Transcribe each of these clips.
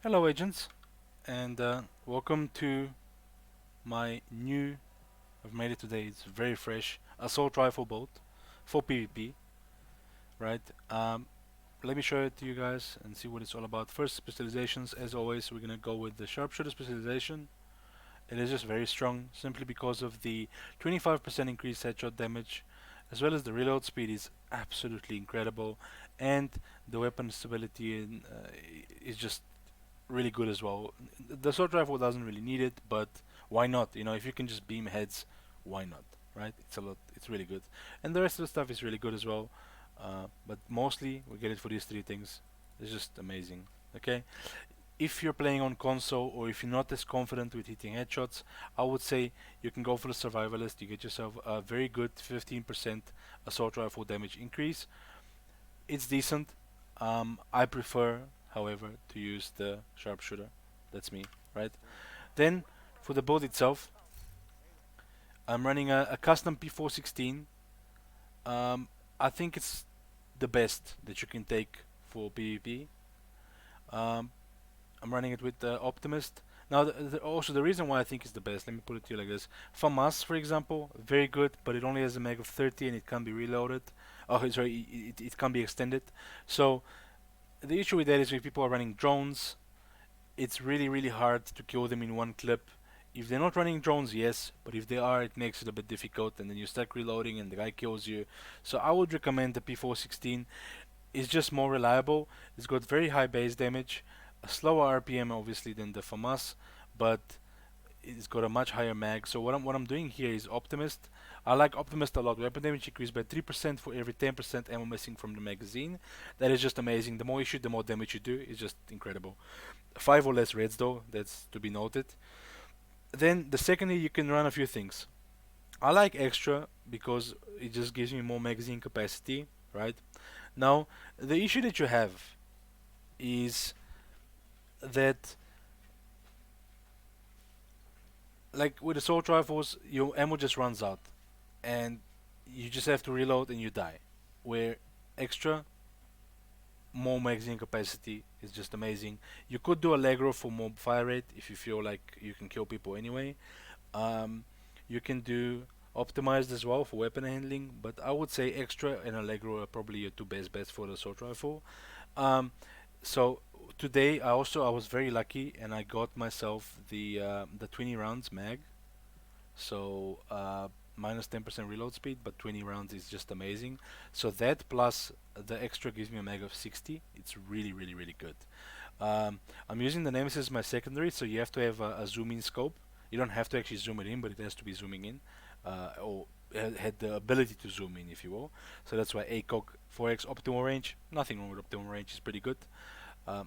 Hello, agents, and welcome to my new. I've made it today. It's very fresh assault rifle bolt for PvP, right? Let me show it to you guys and see what it's all about. First, specializations. As always, we're gonna go with the sharpshooter specialization. It is just very strong, simply because of the 25% increased headshot damage, as well as the reload speed is absolutely incredible, and the weapon stability is just really good as well. The assault rifle doesn't really need it, but why not? You know, if you can just beam heads, why not? Right? It's a lot. It's really good, and the rest of the stuff is really good as well. But mostly we get it for these three things. It's just amazing. Okay, if you're playing on console or if you're not as confident with hitting headshots, I would say you can go for the survivalist. You get yourself a very good 15% assault rifle damage increase. It's decent. I prefer, however, to use the sharpshooter. That's me, right? Then for the build itself, I'm running a custom P416. Um, I think it's the best that you can take for PvP. Um, I'm running it with the Optimist. Now, also the reason why I think it's the best, let me put it to you like this. FAMAS, for example, very good, but it only has a mag of 30 and it can be reloaded. Oh, sorry, it can be extended. So the issue with that is when people are running drones, it's really hard to kill them in one clip. If they're not running drones, yes, but if they are, it makes it a bit difficult, and then you start reloading and the guy kills you. So I would recommend the P416. It's just more reliable. It's got very high base damage, a slower RPM obviously than the FAMAS, but it's got a much higher mag. So what I'm doing here is Optimist. I like Optimist a lot. Weapon damage increased by 3% for every 10% ammo missing from the magazine. That is just amazing. The more you shoot, the more damage you do. It's just incredible. 5 or less reds though, that's to be noted. Then the secondly, you can run a few things. I like extra because it just gives me more magazine capacity, right? Now, the issue that you have is that, like with assault rifles, your ammo just runs out, and you just have to reload and you die. Where extra, more magazine capacity is just amazing. You could do Allegro for more fire rate if you feel like you can kill people anyway. Um, you can do optimized as well for weapon handling, but I would say extra and Allegro are probably your two best bets for the assault rifle. Um, so today I was very lucky and I got myself the 20 rounds mag. So minus 10% reload speed, but 20 rounds is just amazing. So that plus the extra gives me a mag of 60. It's really good. I'm using the Nemesis as my secondary, so you have to have a zoom in scope. You don't have to actually zoom it in, but it has to be zooming in, or had the ability to zoom in, if you will. So that's why ACOG 4x optimal range. Nothing wrong with optimal range; it's pretty good.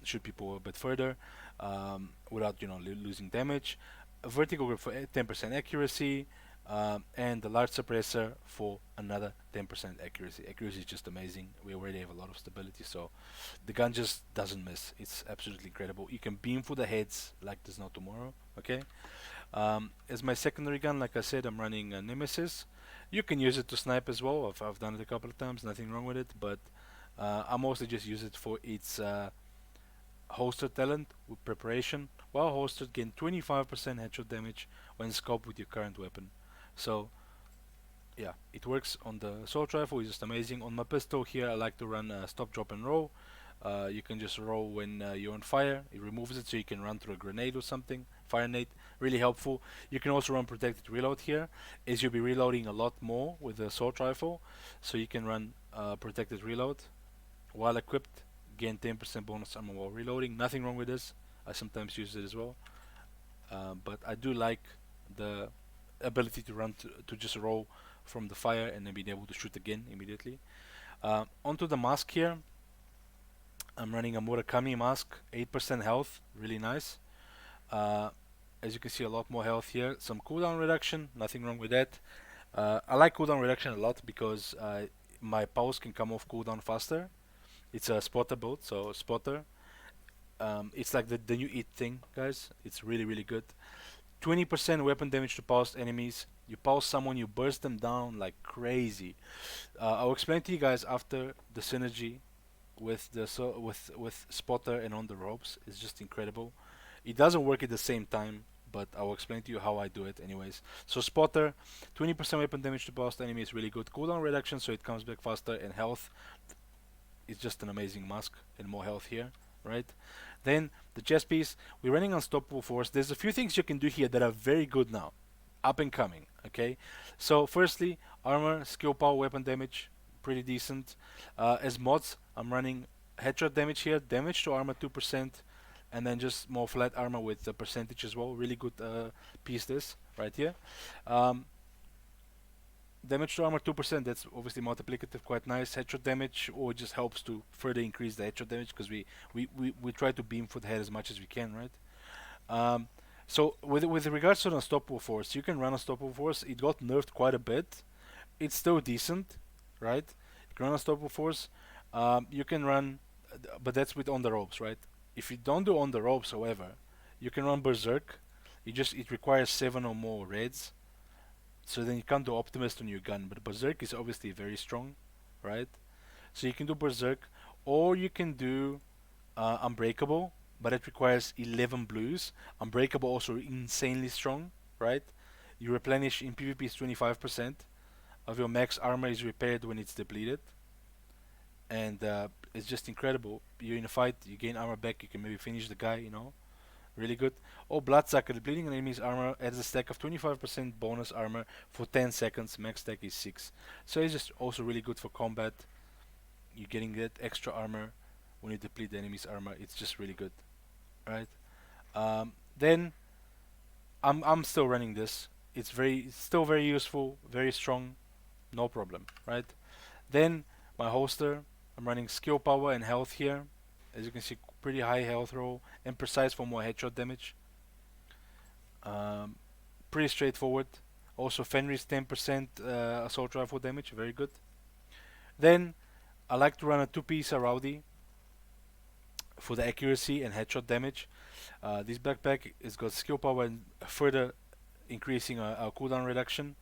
Shoot people a bit further without losing damage. A vertical grip for 10% accuracy, and the large suppressor for another 10% accuracy. Accuracy is just amazing. We already have a lot of stability, so the gun just doesn't miss. It's absolutely incredible. You can beam for the heads like there's no tomorrow. Okay. As my secondary gun, like I said, I'm running a Nemesis. You can use it to snipe as well. I've done it a couple of times. Nothing wrong with it, but I mostly just use it for its holster talent with preparation. While holstered, gain 25% headshot damage when scoped with your current weapon. So yeah, it works on the assault rifle. It's just amazing. On my pistol here, I like to run stop, drop, and roll. You can just roll when you're on fire. It removes it so you can run through a grenade or something. Fire nade, really helpful. You can also run protected reload here, as you'll be reloading a lot more with the assault rifle. So you can run protected reload while equipped. Gain 10% bonus ammo while reloading. Nothing wrong with this. I sometimes use it as well. But I do like the ability to run to just roll from the fire and then being able to shoot again immediately. Onto the mask here. I'm running a Murakami mask, 8% health, really nice. Uh, as you can see, a lot more health here. Some cooldown reduction, nothing wrong with that. I like cooldown reduction a lot because my pulse can come off cooldown faster. It's a spotter build, so spotter. It's like the new eat thing, guys. It's really good. 20% weapon damage to pulsed enemies. You pulse someone, you burst them down like crazy. I'll explain to you guys after the synergy with the with spotter and on the ropes is just incredible. It doesn't work at the same time, but I'll explain to you how I do it anyways. So spotter, 20% weapon damage to past enemy is really good. Cooldown reduction, so it comes back faster, and health is just an amazing mask and more health here, right? Then the chest piece, we're running unstoppable force. There's a few things you can do here that are very good now, up and coming. Okay, so firstly, armor, skill power, weapon damage, pretty decent. As mods, I'm running headshot damage here, damage to armor 2%, and then just more flat armor with the percentage as well. Really good piece this right here. Um, Damage to armor 2%, that's obviously multiplicative, quite nice. Headshot damage, or it just helps to further increase the headshot damage because we try to beam for the head as much as we can, right? Um, so with regards to the unstoppable force, you can run unstoppable force. It got nerfed quite a bit. It's still decent, right? You can run unstoppable force. You can run, but that's with on the ropes, right? If you don't do on the ropes, however, you can run berserk. It requires 7 or more reds, so then you can't do optimist on your gun. But berserk is obviously very strong, right? So you can do berserk, or you can do unbreakable, but it requires 11 blues. Unbreakable also insanely strong, right? You replenish in PvP is 25% of your max armor is repaired when it's depleted, and it's just incredible. You're in a fight, you gain armor back, you can maybe finish the guy, really good. Oh, Bloodsucker, depleting an enemy's armor adds a stack of 25% bonus armor for 10 seconds. Max stack is 6. So it's just also really good for combat. You're getting that extra armor when you deplete the enemy's armor. It's just really good, right? Then I'm still running this. It's still very useful, very strong, no problem, right? Then my holster, I'm running skill power and health here. As you can see, pretty high health roll and precise for more headshot damage. Um, Pretty straightforward. Also Fenris 10% assault rifle damage, very good. Then I like to run a two-piece Rowdy for the accuracy and headshot damage. This backpack has got skill power and further increasing our cooldown reduction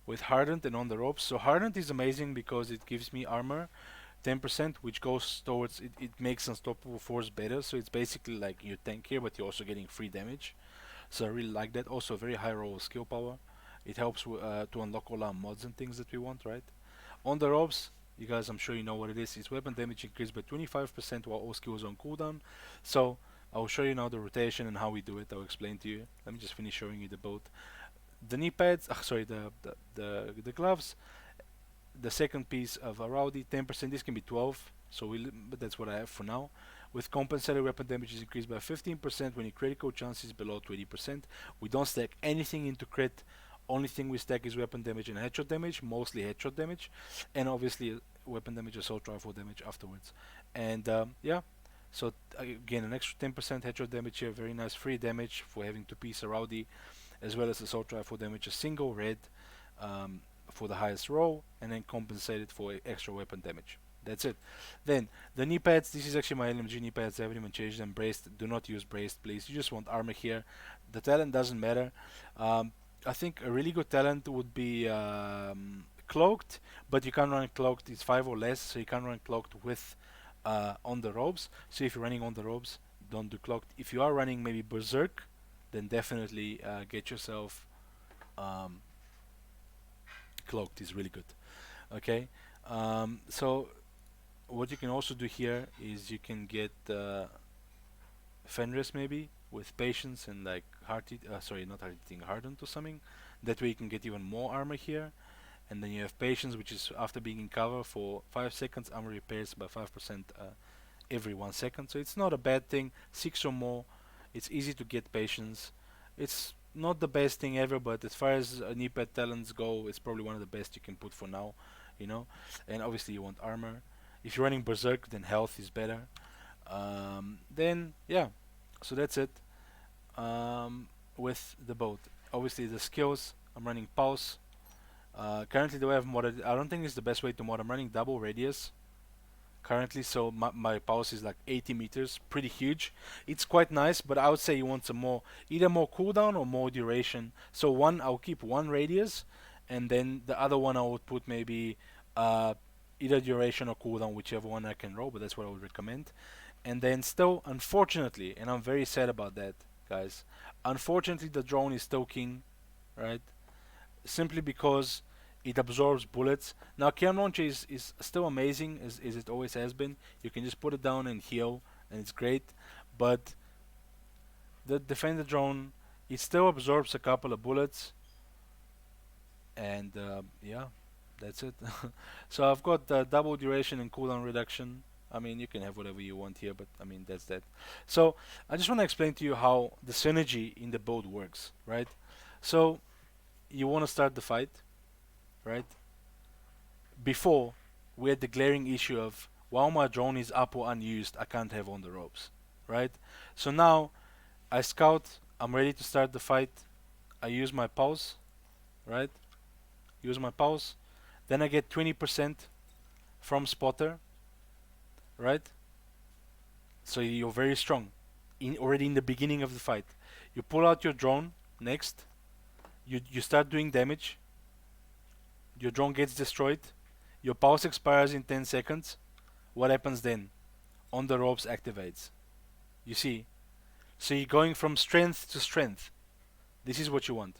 with hardened and on the ropes. So hardened is amazing because it gives me armor 10%, which goes towards it makes unstoppable force better. So it's basically like you tank here, but you're also getting free damage. So I really like that. Also very high roll skill power. It helps to unlock all our mods and things that we want, right? On the ropes, you guys, I'm sure you know what it is. It's weapon damage increased by 25% while all skills are on cooldown. So I'll show you now the rotation and how we do it. I'll explain to you. Let me just finish showing you the boat. The knee pads, sorry, the gloves. The second piece of a Rowdy, 10%. This can be 12, so but that's what I have for now. With compensated weapon damage is increased by 15% when your critical chance is below 20%. We don't stack anything into crit. Only thing we stack is weapon damage and headshot damage, mostly headshot damage, and obviously weapon damage, assault rifle damage afterwards. And yeah, so again, an extra 10% headshot damage here, very nice free damage for having to piece a Rowdy, as well as assault rifle damage, a single red for the highest roll, and then compensated for extra weapon damage. That's it. Then the knee pads. This is actually my LMG knee pads. I haven't even changed them. Braced. Do not use braced, please. You just want armor here. The talent doesn't matter. I think a really good talent would be cloaked, but you can't run cloaked. It's 5 or less, so you can't run cloaked with on the robes. So if you're running on the robes, don't do cloaked. If you are running maybe berserk, then definitely get yourself cloaked. Is really good. Okay. So what you can also do here is you can get Fenris maybe with patience and like sorry, not hard hitting, hardened or something. That way you can get even more armor here. And then you have patience, which is after being in cover for 5 seconds, armor repairs by 5% every 1 second. So it's not a bad thing. 6 or more. It's easy to get patience. It's not the best thing ever, but as far as knee pad talents go, it's probably one of the best you can put for now, you know. And obviously you want armor. If you're running berserk, then health is better. Then yeah, so that's it. With the boat, obviously the skills. I'm running pulse. Currently, the way I've modded, I don't think it's the best way to mod. I'm running double radius currently, so my pulse is like 80 meters, pretty huge. It's quite nice, but I would say you want some more, either more cooldown or more duration. So one, I'll keep one radius, and then the other one I would put maybe either duration or cooldown, whichever one I can roll, but that's what I would recommend. And then still, unfortunately, and I'm very sad about that, guys. Unfortunately, the drone is still king, right? Simply because it absorbs bullets. Now, Cam Launcher is still amazing, as it always has been. You can just put it down and heal, and it's great. But the Defender drone, it still absorbs a couple of bullets, and yeah, that's it. So I've got double duration and cooldown reduction. I mean, you can have whatever you want here, but I mean, that's that. So I just want to explain to you how the synergy in the build works, right? So you want to start the fight, right? Before, we had the glaring issue of while my drone is up or unused, I can't have on the ropes, right? So now I scout, I'm ready to start the fight. I use my pulse, right? Use my pulse. Then I get 20% from spotter, right? So you're very strong already in the beginning of the fight. You pull out your drone next. You start doing damage. Your drone gets destroyed. Your pulse expires in 10 seconds. What happens then? On the ropes activates. You see? So you're going from strength to strength. This is what you want.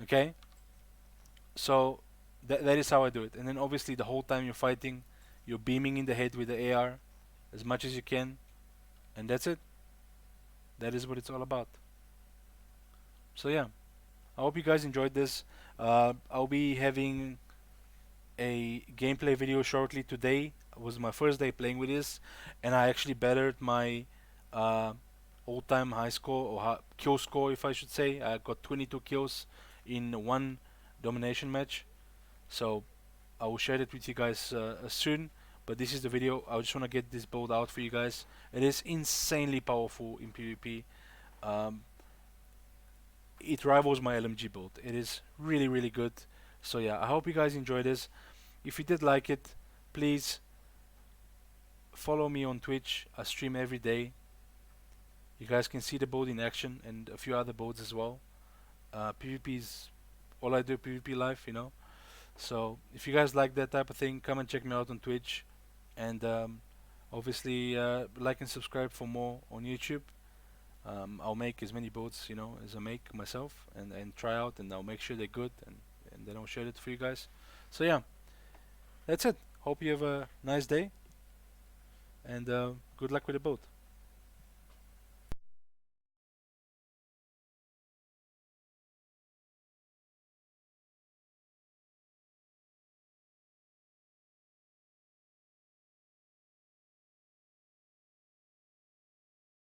Okay? So that is how I do it. And then obviously the whole time you're fighting, you're beaming in the head with the AR as much as you can. And that's it. That is what it's all about. So yeah, I hope you guys enjoyed this. I'll be having a gameplay video shortly today. It was my first day playing with this, and I actually bettered my uh, all-time high score or kill score, if I should say. I got 22 kills in one domination match. So I will share it with you guys soon. But this is the video. I just want to get this build out for you guys. It is insanely powerful in PvP. Um, it rivals my LMG build. It is really, really good. So yeah, I hope you guys enjoyed this. If you did like it, please follow me on Twitch. I stream every day. You guys can see the build in action and a few other builds as well. PvP is all I do, PvP live, you know. So if you guys like that type of thing, come and check me out on Twitch. And obviously like and subscribe for more on YouTube. I'll make as many builds, you know, as I make myself, and try out, and I'll make sure they're good, and then I'll share it for you guys. So yeah, that's it. Hope you have a nice day, and good luck with the build.